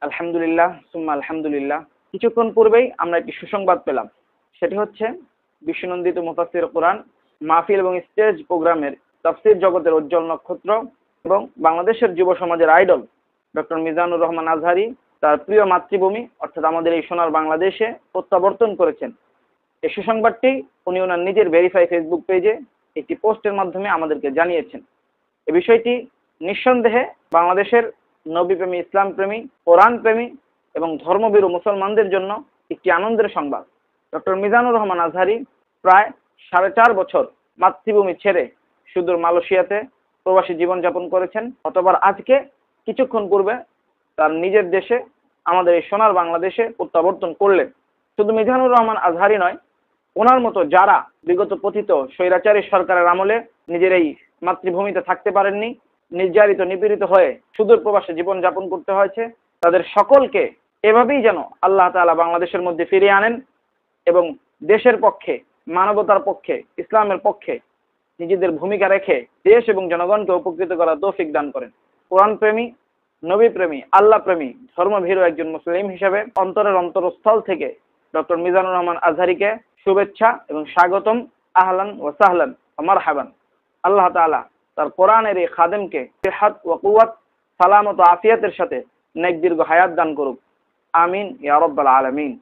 আলহামদুলিল্লাহ সুম্মা আলহামদুলিল্লাহ। কিছুক্ষণ পূর্বেই আমরা একটি সুসংবাদ পেলাম, সেটি হচ্ছে বিশ্বনন্দিত মুফাসসির কোরআন মাহফিল এবং স্টেজ প্রোগ্রামের তাফসীর জগতের উজ্জ্বল নক্ষত্র এবং বাংলাদেশের যুব সমাজের আইডল ডক্টর মিজানুর রহমান আজহারী তার প্রিয় মাতৃভূমি অর্থাৎ আমাদের এই সোনার বাংলাদেশে প্রত্যাবর্তন করেছেন। এই সুসংবাদটি উনি ওনার নিজের ভেরিফাই ফেসবুক পেজে একটি পোস্টের মাধ্যমে আমাদেরকে জানিয়েছেন। এই বিষয়টি নিঃসন্দেহে বাংলাদেশের নবীপ্রেমী, ইসলাম প্রেমী, কোরআন প্রেমী এবং ধর্মভীরু মুসলমানদের জন্য একটি আনন্দের সংবাদ। ডক্টর মিজানুর রহমান আজহারী প্রায় 4.5 বছর মাতৃভূমি ছেড়ে সুদূর মালয়েশিয়াতে প্রবাসী জীবনযাপন করেছেন। অতঃপর আজকে কিছুক্ষণ পূর্বে তার নিজের দেশে আমাদের এই সোনার বাংলাদেশে প্রত্যাবর্তন করলেন। শুধু মিজানুর রহমান আজহারী নয়, ওনার মতো যারা বিগত পতিত স্বৈরাচারী সরকারের আমলে নিজের এই মাতৃভূমিতে থাকতে পারেননি, নির্যাতিত নিপীড়িত হয়ে সুদূর প্রবাসে জীবনযাপন করতে হয়েছে, তাদের সকলকে এভাবেই যেন আল্লাহ তাআলা বাংলাদেশের মধ্যে ফিরিয়ে আনেন এবং দেশের পক্ষে, মানবতার পক্ষে, ইসলামের পক্ষে নিজেদের ভূমিকা রেখে দেশ এবং জনগণকে উপকৃত করার তৌফিক দান করেন। কোরআন প্রেমী, নবী প্রেমী, আল্লাহ প্রেমী, ধর্মভীরু একজন মুসলিম হিসেবে অন্তরের অন্তরস্থল থেকে ডক্টর মিজানুর রহমান আজহারীকে শুভেচ্ছা এবং স্বাগতম। আহলান ওয়া সাহলান ওয়া মারহাবান। আল্লাহ তাআলা তার কোরআনের এই খাদেমকে সিহাত ওয়া কুওয়াত, সালামত ও আফিয়াতের সাথে নেক দীর্ঘ হায়াত দান করুক। আমিন ইয়া রাব্বাল আলামিন।